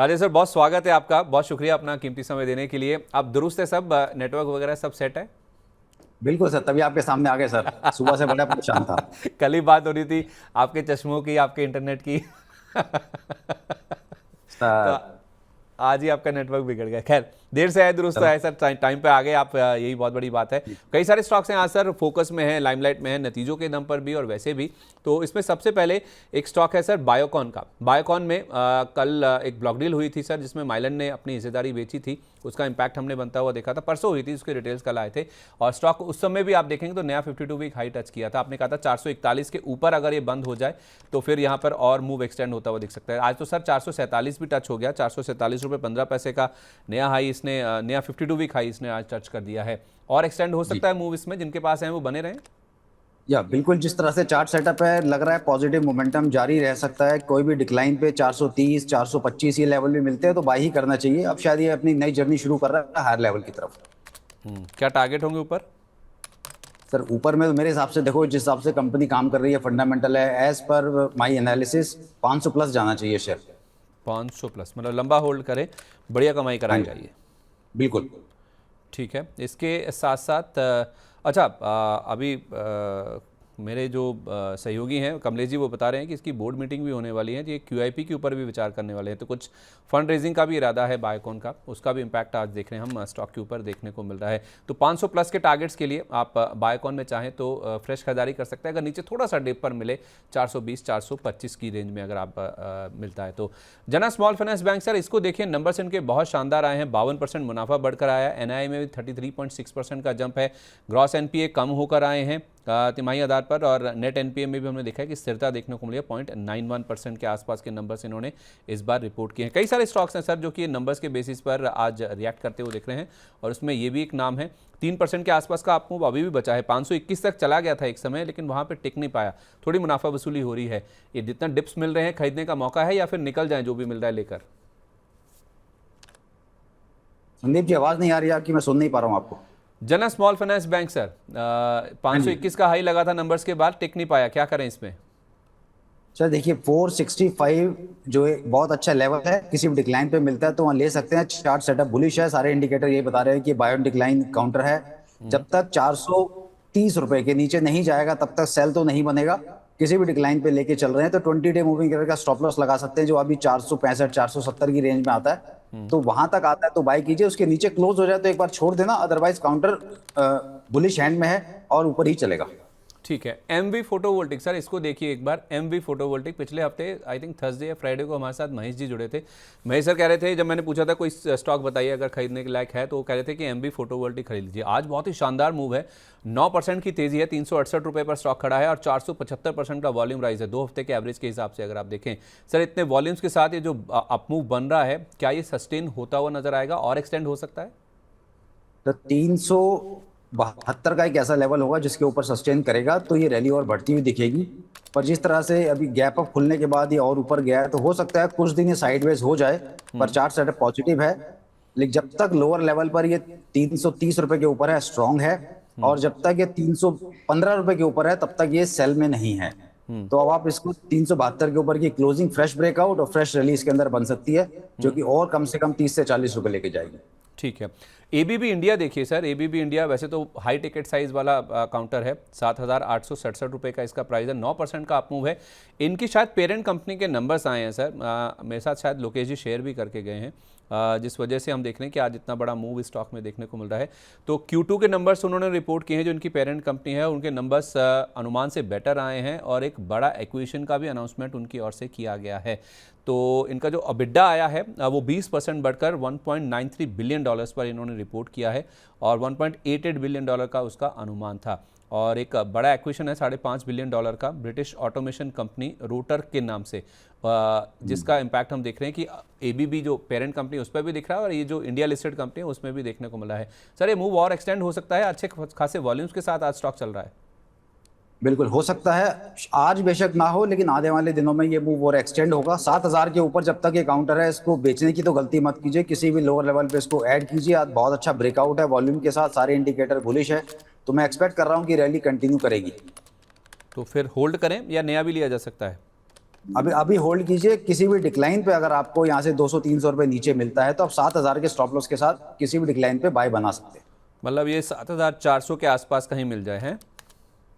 Rajesh sir, बहुत स्वागत है आपका। बहुत शुक्रिया अपना कीमती समय देने के लिए। आप दुरुस्त है, सब नेटवर्क वगैरह सब सेट है? बिल्कुल सर, तभी आपके सामने आ गए सर। सुबह से बड़ा परेशान था। कल ही बात हो रही थी आपके चश्मों की, आपके इंटरनेट की। तो सर आज ही आपका नेटवर्क बिगड़ गया। खैर, देर से आए दुरुस्त आए सर, टाइम पे आ गए आप, यही बहुत बड़ी बात है। कई सारे स्टॉक्स हैं आज सर, फोकस में है, लाइमलाइट में है, नतीजों के दम पर भी और वैसे भी। तो इसमें सबसे पहले एक स्टॉक है सर बायोकॉन का। बायोकॉन में कल एक ब्लॉक डील हुई थी सर, जिसमें माइलन ने अपनी हिस्सेदारी बेची थी। उसका इंपैक्ट हमने बनता हुआ देखा था। परसों हुई थी, उसके डिटेल्स कल आए थे। और स्टॉक उस समय भी आप देखेंगे तो नया 52 वीक हाई टच किया था। आपने कहा था 441 के ऊपर अगर ये बंद हो जाए तो फिर यहाँ पर और मूव एक्सटेंड होता हुआ दिख सकता है। आज तो सर 447 भी टच हो गया। 447 रुपये 15 पैसे का नया हाई इसने, नया 52 वीक हाई इसने आज टच कर दिया है। और एक्सटेंड हो जी। सकता है मूव इसमें, जिनके पास है वो बने रहें। या बिल्कुल, जिस तरह से चार्ट सेटअप है, लग रहा है पॉजिटिव मोमेंटम जारी रह सकता है। कोई भी डिक्लाइन पे 430 425 ये लेवल भी मिलते हैं तो बाई ही करना चाहिए। अब शायद ये अपनी नई जर्नी शुरू कर रहा है हायर लेवल की तरफ। क्या टारगेट होंगे ऊपर? सर ऊपर में तो मेरे हिसाब से देखो, जिस हिसाब से कंपनी काम कर रही है, फंडामेंटल है, एज पर माई एनालिसिस 500 प्लस जाना चाहिए शेयर। 500 प्लस, मतलब लंबा होल्ड करें, बढ़िया कमाई हाँ कराएगा जी, ये। बिल्कुल। ठीक है। इसके साथ साथ अच्छा, अभी मेरे जो सहयोगी हैं कमलेश जी, वो बता रहे हैं कि इसकी बोर्ड मीटिंग भी होने वाली है, ये QIP के ऊपर भी विचार करने वाले हैं। तो कुछ फंड रेजिंग का भी इरादा है बायोकॉन का, उसका भी इम्पैक्ट आज देख रहे हैं हम स्टॉक के ऊपर देखने को मिल रहा है। तो 500 प्लस के टारगेट्स के लिए आप बायोकॉन में चाहें तो फ्रेश खरीदारी कर सकते हैं। अगर नीचे थोड़ा सा डिप पर मिले 420 425 की रेंज में अगर आप मिलता है तो। जना स्मॉल फाइनेंस बैंक सर, इसको देखिए, नंबर्स इनके बहुत शानदार आए हैं। 52% मुनाफा बढ़कर आया है। NII में भी 33.6% का जंप है। ग्रॉस NPA कम होकर आए हैं तिमाही आधार पर, और नेट NPA में भी हमने देखा है कि स्थिरता देखने को मिली है। 0.91% के आसपास के नंबर्स इन्होंने इस बार रिपोर्ट किए हैं। कई सारे स्टॉक्स हैं सर जो कि नंबर्स के बेसिस पर आज रिएक्ट करते हुए दिख रहे हैं, और उसमें ये भी एक नाम है। 3% के आसपास का आपको अभी भी बचा है। 521 तक चला गया था एक समय, लेकिन वहाँ पर टिक नहीं पाया। थोड़ी मुनाफा वसूली हो रही है। ये जितना डिप्स मिल रहे हैं, खरीदने का मौका है या फिर निकल जाए जो भी मिल रहा है लेकर? संदीप जी, आवाज नहीं आ रही है आपकी, मैं सुन नहीं पा रहा हूँ आपको। जना स्मॉल फाइनेंस बैंक सर, हाँ जी 521 का हाई लगा था नंबर्स के बाद, टिक नहीं पाया, क्या करें इसमें? सर, देखिए 465 जो एक बहुत अच्छा लेवल है, किसी भी डिक्लाइन पे मिलता है तो वहाँ ले सकते हैं। चार्ट सेटअप बुलिश है, सारे इंडिकेटर ये बता रहे हैं कि बायो डिक्लाइन काउंटर है। जब तक 430 रुपए के नीचे नहीं जाएगा तब तक सेल तो नहीं बनेगा। किसी भी डिक्लाइन पे लेके चल रहे हैं तो 20 डे मूविंग एवरेज का स्टॉप लॉस लगा सकते हैं, जो अभी 465 470 की रेंज में आता है। तो वहां तक आता है तो बाय कीजिए, उसके नीचे क्लोज हो जाए तो एक बार छोड़ देना, अदरवाइज काउंटर बुलिश हैंड में है और ऊपर ही चलेगा। ठीक है। MV फोटोवोल्टिक सर, इसको देखिए एक बार। MV फोटोवोल्टिक पिछले हफ्ते आई थिंक थर्सडे या फ्राइडे को हमारे साथ महेश जी जुड़े थे। महेश सर कह रहे थे, जब मैंने पूछा था कोई स्टॉक बताइए अगर खरीदने के लायक है, तो वो कह रहे थे कि MV फोटोवोल्टिक खरीद लीजिए। आज बहुत ही शानदार मूव है, 9% की तेजी है। 368 रुपये पर स्टॉक खड़ा है और 475% का वॉल्यूम राइज है 2 हफ्ते के एवरेज के हिसाब से अगर आप देखें। सर, इतने वॉल्यूम्स के साथ ये जो अप मूव बन रहा है, क्या ये सस्टेन होता हुआ नजर आएगा और एक्सटेंड हो सकता है? तो 372 का एक ऐसा लेवल होगा जिसके ऊपर सस्टेन करेगा तो ये रैली और बढ़ती हुई दिखेगी। पर जिस तरह से अभी गैप अप खुलने के बाद ये और ऊपर गया है तो हो सकता है कुछ दिन ये साइडवेज हो जाए। पर चार्ट सेटअप पॉजिटिव है, लेकिन जब तक लोअर लेवल पर ये 330 रुपए के ऊपर है, स्ट्रांग है। और जब तक ये 315 रुपए के ऊपर है तब तक ये सेल में नहीं है। तो अब आप इसको 372 के ऊपर की क्लोजिंग, फ्रेश ब्रेकआउट और फ्रेश रैली इसके अंदर बन सकती है, जो कि और कम से कम 30 से 40 रुपए लेके जाएगी। ठीक है। ABB इंडिया देखिए सर, ABB इंडिया वैसे तो हाई टिकट साइज वाला काउंटर है। 7,867 रुपये का इसका प्राइस है। 9% का अपमूव है। इनकी शायद पेरेंट कंपनी के नंबर्स आए हैं सर, मेरे साथ शायद लोकेश जी शेयर भी करके गए हैं, जिस वजह से हम देख रहे हैं कि आज इतना बड़ा मूव स्टॉक में देखने को मिल रहा है। तो Q2 के नंबर्स उन्होंने रिपोर्ट किए हैं, जो इनकी पेरेंट कंपनी है, उनके नंबर्स अनुमान से बेटर आए हैं, और एक बड़ा एक्विजिशन का भी अनाउंसमेंट उनकी ओर से किया गया है। तो इनका जो अबिड्डा आया है वो 20% बढ़कर $1.93 बिलियन पर इन्होंने रिपोर्ट किया है, और $1.88 बिलियन का उसका अनुमान था। और एक बड़ा एक्विजिशन है $5.5 बिलियन का, ब्रिटिश ऑटोमेशन कंपनी रोटर के नाम से, जिसका इम्पैक्ट हम देख रहे हैं कि ABB जो पेरेंट कंपनी उस पर भी दिख रहा है, और ये जो इंडिया लिस्टेड कंपनी है उसमें भी देखने को मिला है। सर, ये मूव और एक्सटेंड हो सकता है? अच्छे खासे वॉल्यूम्स के साथ आज स्टॉक चल रहा है। बिल्कुल हो सकता है, आज बेशक ना हो लेकिन आने वाले दिनों में ये मूव और एक्सटेंड होगा। 7,000 के ऊपर जब तक ये काउंटर है, इसको बेचने की तो गलती मत कीजिए। किसी भी लोअर लेवल पे इसको ऐड कीजिए। आज बहुत अच्छा ब्रेकआउट है वॉल्यूम के साथ, सारे इंडिकेटर बुलिश है, तो मैं एक्सपेक्ट कर रहा हूँ कि रैली कंटिन्यू करेगी। तो फिर होल्ड करें या नया भी लिया जा सकता है? अभी अभी होल्ड कीजिए, किसी भी डिक्लाइन पे अगर आपको यहाँ से 200-300 रुपए नीचे मिलता है तो आप 7,000 के स्टॉप लॉस के साथ किसी भी डिक्लाइन पे बाय बना सकते हैं। मतलब ये 7,400 के आसपास कहीं मिल जाए हैं।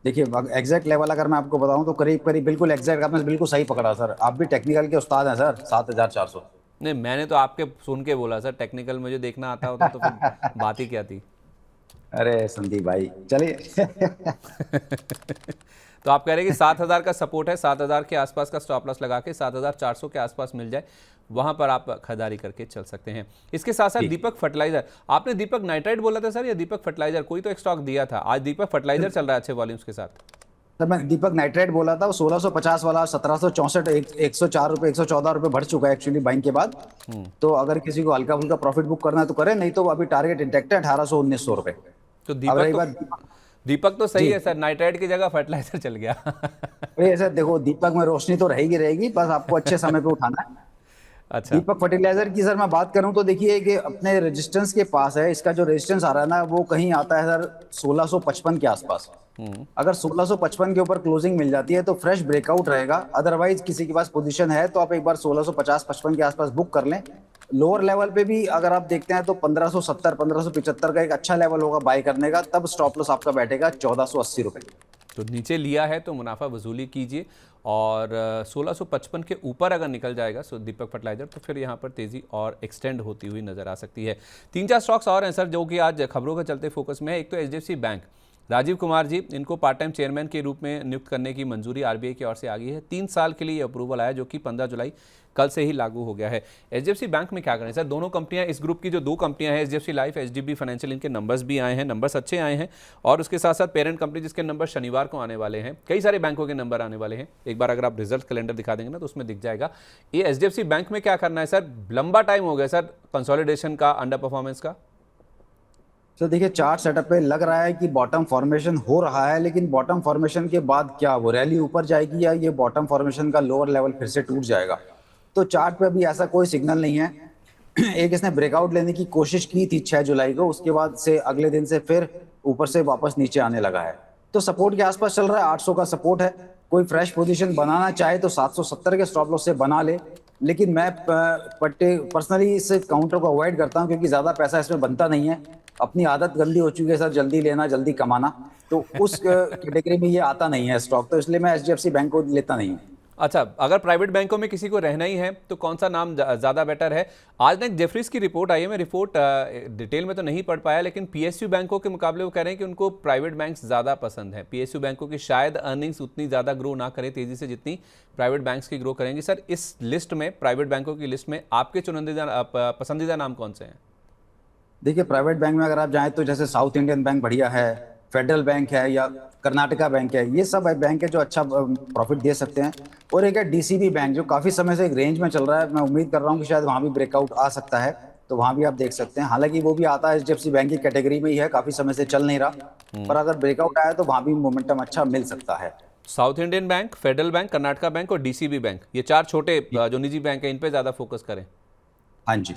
देखिए एग्जैक्ट लेवल अगर मैं आपको बताऊं तो करीब करीब बिल्कुल एग्जैक्ट, आपने बिल्कुल सही पकड़ा सर, आप भी टेक्निकल के उस्ताद हैं सर। 7,400। नहीं, मैंने तो आपके सुन के बोला सर, टेक्निकल मुझे देखना आता होता तो फिर बात ही क्या थी। अरे संदीप भाई चलिए। तो आप कह रहे हैं कि 7,000 का सपोर्ट है, 7,000 के आसपास का स्टॉप लॉस लगा के 7,400 के आसपास मिल जाए, वहां पर आप खरीदारी करके चल सकते हैं। इसके साथ साथ दीपक फर्टिलाइजर, आपने दीपक नाइट्राइट बोला था सर या दीपक फर्टिलाइजर, कोई तो एक स्टॉक दिया था, आज दीपक फर्टिलाइजर चल रहा है अच्छे वॉल्यूम्स के साथ। सर मैं दीपक नाइट्रेट बोला था, वो 1650 वाला 1764, 104 रुपए 114 रुपए बढ़ चुका है एक्चुअली बाइंग के बाद। तो अगर किसी को हल्का फुल्का प्रॉफिट बुक करना है तो करे, नहीं तो अभी टारगेट इंटेक्ट है 1800-1900 रुपए। तो अब रही दीपक बात तो दीपक तो सही जी, है सर, नाइट्राइट की जगह फर्टिलाइजर चल गया। अरे सर देखो दीपक में रोशनी तो रहेगी रहेगी, बस आपको अच्छे समय पे उठाना है। अच्छा। दीपक फर्टिलाइजर की सर मैं बात करूं तो देखिए कि अपने रेजिस्टेंस के पास है, इसका जो रेजिस्टेंस आ रहा है ना वो कहीं आता है सर 1655 के आसपास। अगर 1655 के ऊपर क्लोजिंग मिल जाती है तो फ्रेश ब्रेकआउट रहेगा, अदरवाइज किसी के पास पोजीशन है तो आप एक बार 1650-55 के आसपास बुक कर लें। लोअर लेवल पे भी अगर आप देखते हैं तो 1570 1575 का एक अच्छा लेवल होगा बाय करने का, तब स्टॉप लॉस आपका बैठेगा 1480 रुपए। तो नीचे लिया है तो मुनाफा वसूली कीजिए, और 1655 के ऊपर अगर निकल जाएगा सो दीपक फर्टिलाइजर तो फिर यहाँ पर तेज़ी और एक्सटेंड होती हुई नजर आ सकती है। 3-4 स्टॉक्स और हैं सर जो कि आज खबरों के चलते फोकस में है। एक तो एचडीएफसी बैंक, राजीव कुमार जी इनको पार्ट टाइम चेयरमैन के रूप में नियुक्त करने की मंजूरी आरबीआई की ओर से आ गई है। 3 साल के लिए ये अप्रूवल आया जो कि 15 जुलाई कल से ही लागू हो गया है। एचडीएफसी बैंक में क्या करें सर, दोनों कंपनियां, इस ग्रुप की जो 2 कंपनियां हैं एचडीएफसी लाइफ, एचडीबी फाइनेंशियल, इनके नंबर्स भी आए हैं, नंबर्स अच्छे आए हैं, और उसके साथ साथ पेरेंट कंपनी जिसके नंबर शनिवार को आने वाले हैं, कई सारे बैंकों के नंबर आने वाले हैं। एक बार अगर आप रिजल्ट कैलेंडर दिखा देंगे ना तो उसमें दिख जाएगा। ये एचडीएफसी बैंक में क्या करना है सर, लंबा टाइम हो गया सर कंसोलिडेशन का, अंडर परफॉर्मेंस का। तो देखिए चार्ट सेटअप पे लग रहा है कि बॉटम फॉर्मेशन हो रहा है, लेकिन बॉटम फॉर्मेशन के बाद क्या वो रैली ऊपर जाएगी या ये बॉटम फॉर्मेशन का लोअर लेवल फिर से टूट जाएगा? तो चार्ट पे अभी ऐसा कोई सिग्नल नहीं है। एक इसने ब्रेकआउट लेने की कोशिश की थी 6 जुलाई को, उसके बाद से अगले दिन से फिर ऊपर से वापस नीचे आने लगा है। तो सपोर्ट के आसपास चल रहा है, 800 का सपोर्ट है। कोई फ्रेश पोजीशन बनाना चाहे तो 770 के स्टॉप लॉस से बना ले, लेकिन मैं पर्सनली इस काउंटर को अवॉइड करता हूं क्योंकि ज्यादा पैसा इसमें बनता नहीं है। अपनी आदत गंदी हो चुकी है सर, जल्दी लेना जल्दी कमाना, तो उस कैटेगरी में ये आता नहीं है स्टॉक, तो इसलिए मैं एचडीएफसी बैंक को लेता नहीं हूँ। अच्छा, अगर प्राइवेट बैंकों में किसी को रहना ही है तो कौन सा नाम ज़्यादा बेटर है? आज ना जेफरीज की रिपोर्ट आई है, मैं रिपोर्ट डिटेल में तो नहीं पढ़ पाया, लेकिन पीएसयू बैंकों के मुकाबले वो कह रहे हैं कि उनको प्राइवेट बैंक्स ज़्यादा पसंद है। पीएसयू बैंकों की शायद अर्निंग्स उतनी ज़्यादा ग्रो ना करे तेज़ी से जितनी प्राइवेट बैंक्स की ग्रो करेंगी। सर इस लिस्ट में, प्राइवेट बैंकों की लिस्ट में आपके चुनिंदा पसंदीदा नाम कौन से हैं? देखिए प्राइवेट बैंक में अगर आप जाएं तो जैसे साउथ इंडियन बैंक बढ़िया है, फेडरल बैंक है या कर्नाटका बैंक है, ये सब बैंक है जो अच्छा प्रॉफिट दे सकते हैं। और एक है डीसीबी बैंक जो काफी समय से एक रेंज में चल रहा है, मैं उम्मीद कर रहा हूँ कि शायद वहां भी ब्रेकआउट आ सकता है, तो वहां भी आप देख सकते हैं। हालांकि वो भी आता है एचडीएफसी बैंक की कैटेगरी में ही है, काफी समय से चल नहीं रहा, पर अगर ब्रेकआउट आया तो वहां भी मोमेंटम अच्छा मिल सकता है। South Indian bank, federal bank, Karnataka bank और डीसीबी बैंक, ये 4 छोटे जो निजी बैंक हैं, इन पे ज़्यादा फोकस करें। हाँ जी,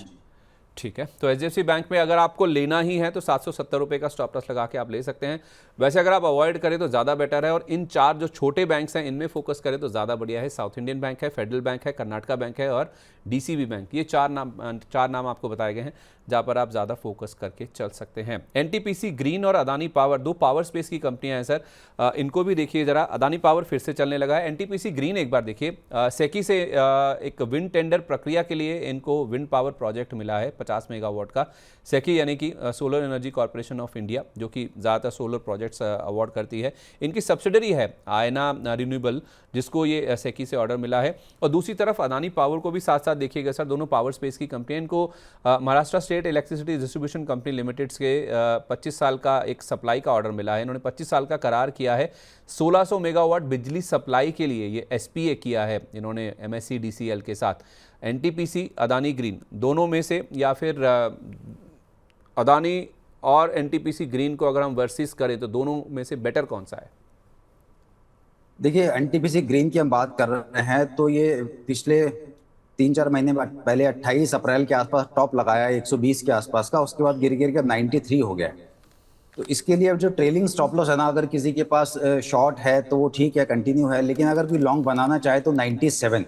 ठीक है, तो एचडीएफसी बैंक में अगर आपको लेना ही है तो 770 रुपये का स्टॉप लॉस लगा के आप ले सकते हैं। वैसे अगर आप अवॉइड करें तो ज़्यादा बेटर है, और इन 4 जो छोटे बैंक्स हैं इनमें फोकस करें तो ज़्यादा बढ़िया है। साउथ इंडियन बैंक है, फेडरल बैंक है, कर्नाटका बैंक है और डीसीबी बैंक, ये 4 नाम आपको बताए गए हैं जहाँ पर आप ज़्यादा फोकस करके चल सकते हैं। एनटीपीसी ग्रीन और अदानी पावर, 2 पावर स्पेस की कंपनियां हैं सर, इनको भी देखिए जरा। अदानी पावर फिर से चलने लगा है। एनटीपीसी ग्रीन एक बार देखिए, सेकी से एक विंड टेंडर प्रक्रिया के लिए इनको विंड पावर प्रोजेक्ट मिला है 50 मेगावाट का। सेकी यानी कि solar energy corporation of India, जो कि ज़्यादातर सोलर प्रोजेक्ट्स अवार्ड करती है। इनकी सब्सिडरी है आयना रिन्यूएबल, जिसको ये सेकी से ऑर्डर मिला है। और दूसरी तरफ अदानी पावर को भी साथ साथ देखिएगा सर, दोनों पावर स्पेस की कंपनियां। इनको Maharashtra state electricity distribution company limited के 25 साल का एक सप्लाई का ऑर्डर मिला है। इन्होंने 25 साल का करार किया है 1600 मेगावाट बिजली सप्लाई के लिए, ये एसपीए किया है इन्होंने एमएससीडीसीएल के साथ। एनटीपीसी, अदानी ग्रीन, दोनों में से, या फिर अदानी और एनटीपीसी ग्रीन को अगर हम वर्सेस करें तो दोनों में से बेटर कौन सा है? देखिए एनटीपीसी ग्रीन की हम बात कर रहे हैं तो ये पिछले 3-4 महीने पहले 28 अप्रैल के आसपास टॉप लगाया 120 के आसपास का, उसके बाद गिर गिर के 93 हो गया है। तो इसके लिए अब जो ट्रेलिंग स्टॉप लॉस है ना, अगर किसी के पास शॉर्ट है तो वो ठीक है, कंटिन्यू है, लेकिन अगर कोई लॉन्ग बनाना चाहे तो 97,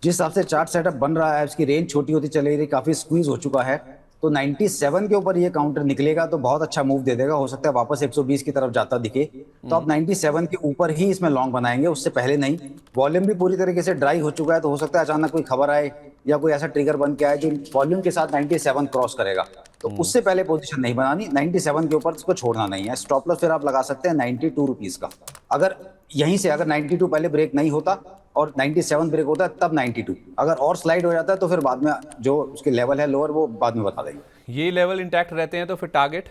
जिस हिसाब से चार्ट सेटअप बन रहा है, उसकी रेंज छोटी होती चली रही, काफी स्क्वीज हो चुका है, तो 97 के ऊपर ये काउंटर निकलेगा तो बहुत अच्छा मूव दे देगा। हो सकता है वापस 120 की तरफ जाता दिखे, तो आप 97 के ऊपर ही इसमें लॉन्ग बनाएंगे, उससे पहले नहीं। वॉल्यूम भी पूरी तरीके से ड्राई हो चुका है, तो हो सकता है अचानक कोई खबर आए या कोई ऐसा ट्रिगर बन के आए जो वॉल्यूम के साथ 97 क्रॉस करेगा, तो उससे पहले पोजीशन नहीं बनानी। 97 के ऊपर उसको छोड़ना नहीं है। स्टॉप लॉस फिर आप लगा सकते हैं 92 रुपीज का। अगर यहीं से अगर 92 पहले ब्रेक नहीं होता और 97 ब्रेक होता है तब 92, अगर और स्लाइड हो जाता है तो फिर बाद में जो उसके लेवल है लोअर वो बाद में बता देंगे। ये लेवल इंटैक्ट रहते हैं तो फिर टारगेट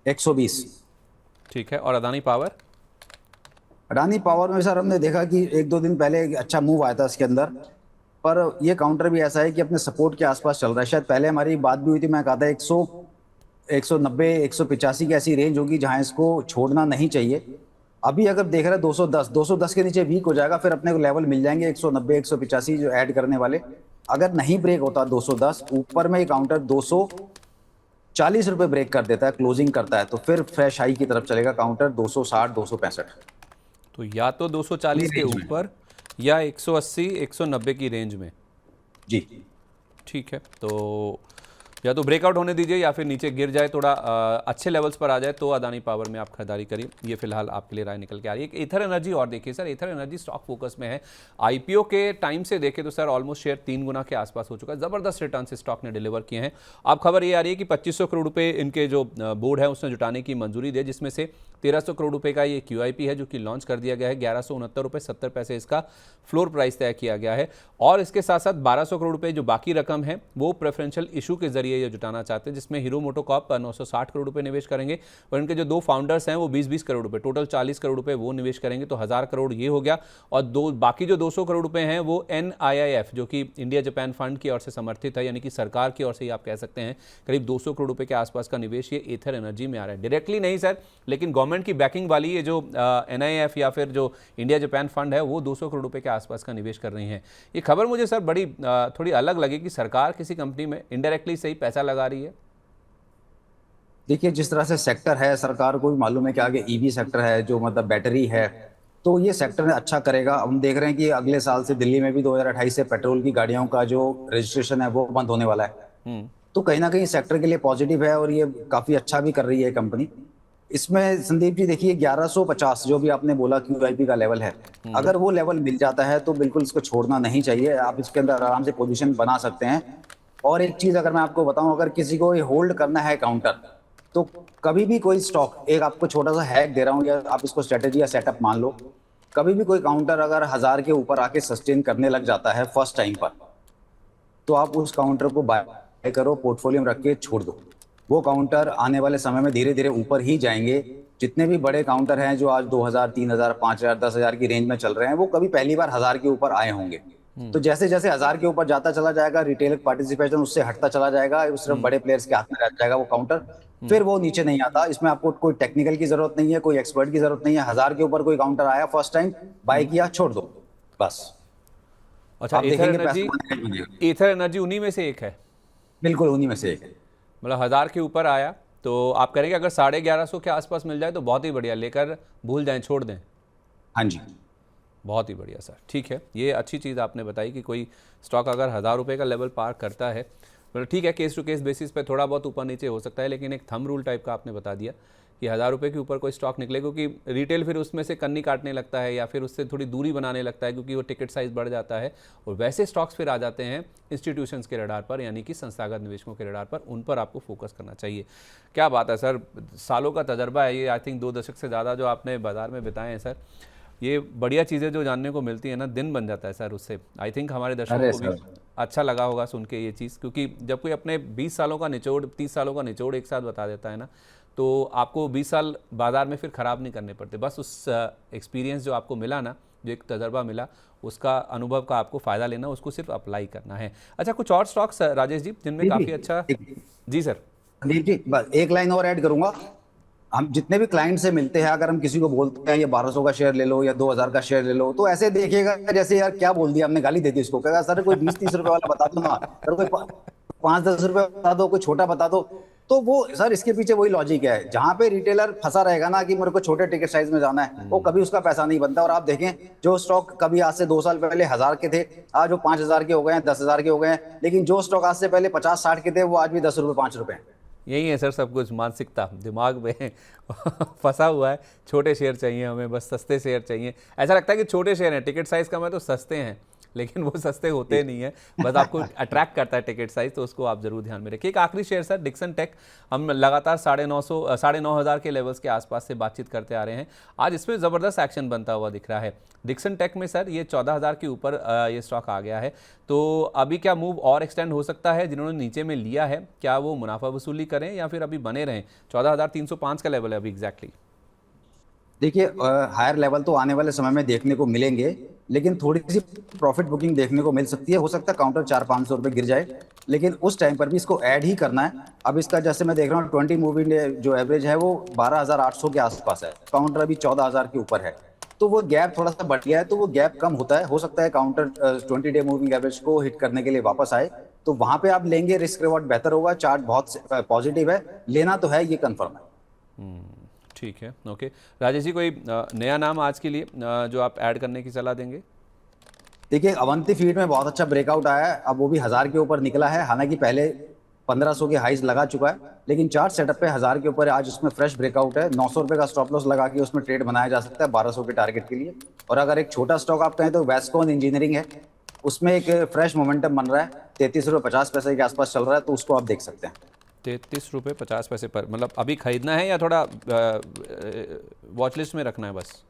120। ठीक है। और अदानी पावर? अडानी पावर में सर हमने देखा कि एक दो दिन पहले एक अच्छा मूव आया था इसके अंदर, पर ये काउंटर भी ऐसा है कि अपने सपोर्ट के आसपास चल रहा है। शायद पहले हमारी बात भी हुई थी, मैं कहा था 190 185 की ऐसी रेंज होगी जहां इसको छोड़ना नहीं चाहिए। अभी अगर देख रहे हैं 210 के नीचे वीक हो जाएगा, फिर अपने को लेवल मिल जाएंगे 190 185 जो ऐड करने वाले। अगर नहीं ब्रेक होता 210 ऊपर में, ये काउंटर 240 रुपए ब्रेक कर देता है, क्लोजिंग करता है, तो फिर फ्रेश हाई की तरफ चलेगा काउंटर 260 265। तो या तो 240 के ऊपर या 180 190 की रेंज में। जी ठीक है। तो या तो ब्रेकआउट होने दीजिए या फिर नीचे गिर जाए, थोड़ा अच्छे लेवल्स पर आ जाए तो अदानी पावर में आप खरीदारी करिए। ये फिलहाल आपके लिए राय निकल के आ रही है। एथर एनर्जी और देखिए सर, एथर एनर्जी स्टॉक फोकस में है। आईपीओ के टाइम से देखें तो सर ऑलमोस्ट शेयर 3 गुना के आसपास हो चुका है। ज़बरदस्त रिटर्न से स्टॉक ने डिलीवर किए हैं। अब खबर ये आ रही है कि 2500 करोड़ रुपये इनके जो बोर्ड है उसने जुटाने की मंजूरी दी, जिसमें से 1300 करोड़ रुपए का ये QIP है जो कि लॉन्च कर दिया गया है। 1169.70 इसका फ्लोर प्राइस तय किया गया है। और इसके साथ साथ 1200 करोड़ रुपए जो बाकी रकम है वो प्रेफरेंशियल इशू के जरिए ये जुटाना चाहते हैं, जिसमें हीरो मोटोकॉर्प 960 करोड़ रुपए निवेश करेंगे और इनके जो 2 फाउंडर्स हैं वो 20-20 करोड़ रुपए, टोटल 40 करोड़ रुपए वो निवेश करेंगे, तो 1000 करोड़ ये हो गया। और बाकी जो 200 करोड़ रुपए हैं वो NIIF जो कि इंडिया जापान फंड की ओर से समर्थित है, यानी कि सरकार की ओर से ही आप कह सकते हैं, करीब 200 करोड़ रुपए के आसपास का निवेश ये एथर एनर्जी में आ रहा है। डायरेक्टली नहीं सर, लेकिन गवर्नमेंट की बैकिंग वाली ये जो NIIF या फिर जो इंडिया जापान फंड है वो 200 करोड़ रुपए के आसपास का निवेश कर रही है। ये खबर मुझे सर बड़ी थोड़ी अलग लगी कि सरकार किसी कंपनी में इनडायरेक्टली सही पैसा लगा रही है। देखिए, जिस तरह से सेक्टर है, सरकार को भी मालूम है कि आगे EV सेक्टर है जो मतलब बैटरी है, तो ये सेक्टर अच्छा करेगा। हम देख रहे हैं कि अगले साल से दिल्ली में भी 2028 से पेट्रोल की गाड़ियों का जो रजिस्ट्रेशन है वो बंद होने वाला है। तो कहीं ना कहीं सेक्टर के लिए पॉजिटिव है और ये काफी अच्छा भी कर रही है कंपनी। इसमें संदीप जी देखिए 1150 जो भी आपने बोला QIP का लेवल है, अगर वो लेवल मिल जाता है तो बिल्कुल इसको छोड़ना नहीं चाहिए। आप इसके अंदर आराम से पोजीशन बना सकते हैं। और एक चीज अगर मैं आपको बताऊं, अगर किसी को ये होल्ड करना है काउंटर, तो कभी भी कोई स्टॉक, एक आपको छोटा सा हैक दे रहा हूं या आप इसको स्ट्रेटेजी या सेटअप मान लो, कभी भी कोई काउंटर अगर 1000 के ऊपर आके सस्टेन करने लग जाता है फर्स्ट टाइम पर, तो आप उस काउंटर को बाय करो, पोर्टफोलियो में रख के छोड़ दो। वो काउंटर आने वाले समय में धीरे धीरे ऊपर ही जाएंगे। जितने भी बड़े काउंटर हैं जो आज 2000 3000 5000 10,000 की रेंज में चल रहे हैं, वो कभी पहली बार 1000 के ऊपर आए होंगे। तो जैसे जैसे 1000 के ऊपर जाता चला जाएगा, रिटेल पार्टिसिपेशन उससे हटता चला जाएगा, सिर्फ बड़े प्लेयर्स के हाथ में रह जाएगा वो काउंटर, फिर वो नीचे नहीं आता। इसमें आपको कोई टेक्निकल की जरूरत नहीं है, कोई एक्सपर्ट की जरूरत नहीं है। 1000 के ऊपर कोई काउंटर आया फर्स्ट टाइम, बाय किया, छोड़ दो बस। अच्छा, एथर एनर्जी उन्हीं में से एक है? बिल्कुल उन्हीं में से एक है। मतलब 1000 के ऊपर आया तो आप करेंगे अगर 1150 के आसपास मिल जाए तो बहुत ही बढ़िया, लेकर भूल जाएं, छोड़ दें। हाँ जी, बहुत ही बढ़िया सर। ठीक है, ये अच्छी चीज़ आपने बताई कि कोई स्टॉक अगर 1000 रुपये का लेवल पार करता है, मतलब ठीक है, केस टू केस बेसिस पे थोड़ा बहुत ऊपर नीचे हो सकता है, लेकिन एक थंब रूल टाइप का आपने बता दिया कि 1000 रुपये के ऊपर कोई स्टॉक निकले, क्योंकि रिटेल फिर उसमें से कन्नी काटने लगता है या फिर उससे थोड़ी दूरी बनाने लगता है, क्योंकि वो टिकट साइज़ बढ़ जाता है और वैसे स्टॉक्स फिर आ जाते हैं इंस्टीट्यूशंस के रडार पर, यानी कि संस्थागत निवेशकों के रडार पर। उन पर आपको फोकस करना चाहिए। क्या बात है सर, सालों का तजर्बा है ये, आई थिंक 2 दशक से ज़्यादा जो आपने बाज़ार में बिताए हैं सर। ये बढ़िया चीज़ें जो जानने को मिलती है ना, दिन बन जाता है सर उससे। आई थिंक हमारे दर्शकों को भी अच्छा लगा होगा सुन के ये चीज़, क्योंकि जब कोई अपने 20 सालों का निचोड़ 30 सालों का निचोड़ एक साथ बता देता है ना, तो आपको 20 साल बाज़ार में फिर ख़राब नहीं करने पड़ते। बस उस एक्सपीरियंस जो आपको मिला ना, जो एक तजर्बा मिला, उसका अनुभव का आपको फ़ायदा लेना, उसको सिर्फ अप्लाई करना है। अच्छा, कुछ और स्टॉक्स राजेश जी जिनमें काफ़ी अच्छा? जी सर। जी, बस एक लाइन और ऐड करूंगा। हम जितने भी क्लाइंट से मिलते हैं, अगर हम किसी को बोलते हैं ये 1200 का शेयर ले लो या 2000 का शेयर ले लो, तो ऐसे देखिएगा जैसे यार क्या बोल दिया हमने, गाली दे दी इसको। कहेगा सर कोई 20-30 रुपए वाला बता दो ना, सर कोई 5-10 रुपए बता दो, कोई छोटा बता दो। तो वो सर इसके पीछे वही लॉजिक है, जहां पे रिटेलर फंसा रहेगा ना कि मेरे को छोटे टिकट साइज में जाना है, वो कभी उसका पैसा नहीं बनता। और आप देखें जो स्टॉक कभी आज से 2 साल पहले 1000 के थे, आज वो 5000 के हो गए हैं, 10,000 के हो गए हैं, लेकिन जो स्टॉक आज से पहले 50-60 के थे वो आज भी 10 रुपए 5 रुपए हैं। यही है सर, सब कुछ मानसिकता दिमाग में फंसा हुआ है। छोटे शेयर चाहिए हमें, बस सस्ते शेयर चाहिए। ऐसा लगता है कि छोटे शेयर हैं, टिकट साइज कम है तो सस्ते हैं, लेकिन वो सस्ते होते नहीं है, बस आपको अट्रैक्ट करता है टिकट साइज, तो उसको आप जरूर ध्यान में रखिए। एक आखिरी शेयर सर, डिक्सन टेक। हम लगातार 9,500 के लेवल्स के आसपास से बातचीत करते आ रहे हैं, आज इसमें ज़बरदस्त एक्शन बनता हुआ दिख रहा है। डिक्सन टेक में सर ये 14,000 के ऊपर ये स्टॉक आ गया है, तो अभी क्या मूव और एक्सटेंड हो सकता है? जिन्होंने नीचे में लिया है क्या वो मुनाफा वसूली करें या फिर अभी बने रहें? 14,305 का लेवल है अभी एग्जैक्टली। देखिए हायर लेवल तो आने वाले समय में देखने को मिलेंगे, लेकिन थोड़ी सी प्रॉफिट बुकिंग देखने को मिल सकती है। हो सकता है काउंटर 400-500 रुपए गिर जाए, लेकिन उस टाइम पर भी इसको ऐड ही करना है। अब इसका जैसे मैं देख रहा हूँ 20 मूविंग जो एवरेज है वो 12,800 के आसपास है, काउंटर अभी 14,000 के ऊपर है, तो वो गैप थोड़ा सा बढ़ गया है, तो वो गैप कम होता है। हो सकता है काउंटर 20 डे मूविंग एवरेज को हिट करने के लिए वापस आए, तो वहां पे आप लेंगे, रिस्क रिवॉर्ड बेहतर होगा। चार्ट बहुत पॉजिटिव है, लेना तो है, ये कंफर्म है। ठीक है, ओके। राजेश जी, कोई नया नाम आज के लिए जो आप ऐड करने की सलाह देंगे? देखिए अवंती फीड में बहुत अच्छा ब्रेकआउट आया है, अब वो भी 1000 के ऊपर निकला है। हालांकि पहले 1500 के हाइज लगा चुका है, लेकिन चार्ट सेटअप पे 1000 के ऊपर आज उसमें फ्रेश ब्रेकआउट है। 900 रुपए का स्टॉप लॉस लगा के उसमें ट्रेड बनाया जा सकता है 1200 के टारगेट के लिए। और अगर एक छोटा स्टॉक आप कहें तो वेस्कॉन इंजीनियरिंग है, उसमें एक फ्रेश मोमेंटम बन रहा है, 33 रुपये 50 पैसे के आसपास चल रहा है, तो उसको आप देख सकते हैं। 33 रुपये 50 पैसे पर, मतलब अभी खरीदना है या थोड़ा वॉच लिस्ट में रखना है बस?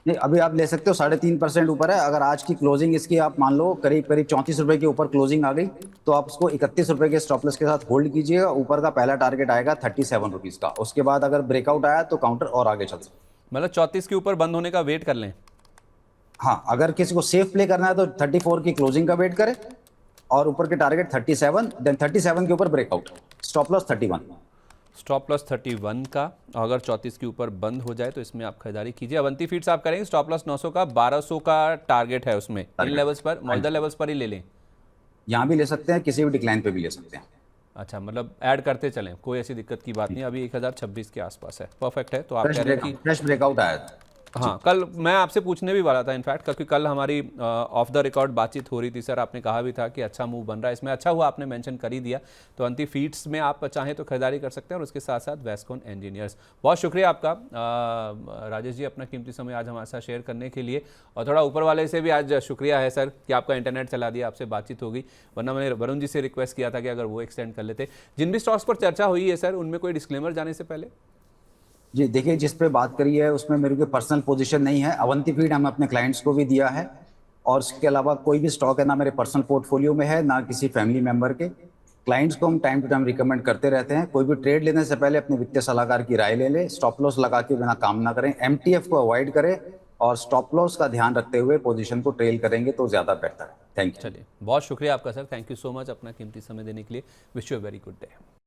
नहीं, अभी आप ले सकते हो, 3.5% ऊपर है। अगर आज की क्लोजिंग इसकी आप मान लो करीब करीब 34 रुपए के ऊपर क्लोजिंग आ गई, तो आप उसको 31 रुपए के स्टॉपलेस के साथ होल्ड कीजिएगा। ऊपर का पहला टारगेट आएगा 37 रुपीज का, उसके बाद अगर ब्रेकआउट आया तो काउंटर और आगे चल सकता है। मतलब 34 के ऊपर बंद होने का वेट कर लें? हाँ, अगर किसी को सेफ प्ले करना है तो 34 की क्लोजिंग का वेट करें, और ऊपर के टारगेट 37, देन 37 के ऊपर breakout, stop loss 31। Stop loss 31 का, अगर 34 के ऊपर बंद हो जाए तो इसमें आप खरीदारी कीजिए। अवंती फीड्स आप करेंगे, स्टॉप लॉस 900 का, 1200 का टारगेट है उसमें। इन लेवल्स पर, मौजूदा लेवल्स पर ही ले लें? यहाँ भी ले सकते हैं, किसी भी डिक्लाइन पे भी ले सकते हैं। अच्छा, मतलब ऐड करते चलें, कोई ऐसी दिक्कत की बात नहीं। अभी 1026 के आसपास है, परफेक्ट है। तो आप कह रहे हैं कि फ्रेश ब्रेकआउट आया। हाँ, कल मैं आपसे पूछने भी वाला था इनफैक्ट, क्योंकि कल हमारी ऑफ द रिकॉर्ड बातचीत हो रही थी सर, आपने कहा भी था कि अच्छा मूव बन रहा है इसमें। अच्छा हुआ आपने मेंशन कर ही दिया। तो अंति फीड्स में आप चाहें तो खरीदारी कर सकते हैं, और उसके साथ साथ वेस्कॉन इंजीनियर्स। बहुत शुक्रिया आपका राजेश जी, अपना कीमती समय आज हमारे साथ शेयर करने के लिए। और थोड़ा ऊपर वाले से भी आज शुक्रिया है सर कि आपका इंटरनेट चला दिया, आपसे बातचीत होगी, वरना मैंने वरुण जी से रिक्वेस्ट किया था कि अगर वो एक्सटेंड कर लेते। जिन भी स्टॉक्स पर चर्चा हुई है सर, उनमें कोई डिस्क्लेमर जाने से पहले? जी देखिए, जिस पे बात करी है उसमें मेरी कोई पर्सनल पोजीशन नहीं है। अवंती फीड हम अपने क्लाइंट्स को भी दिया है, और इसके अलावा कोई भी स्टॉक है ना मेरे पर्सनल पोर्टफोलियो में है, ना किसी फैमिली मेंबर के। क्लाइंट्स को हम टाइम टू टाइम रिकमेंड करते रहते हैं, कोई भी ट्रेड लेने से पहले अपने वित्तीय सलाहकार की राय ले ले, स्टॉप लॉस लगा के बिना काम ना करें, एमटीएफ को अवॉइड करें, और स्टॉप लॉस का ध्यान रखते हुए पोजीशन को ट्रेल करेंगे तो ज़्यादा बेहतर है। Thank you. चलिए, बहुत शुक्रिया आपका sir, thank you so much अपना कीमती समय देने के लिए। Wish you a very good day.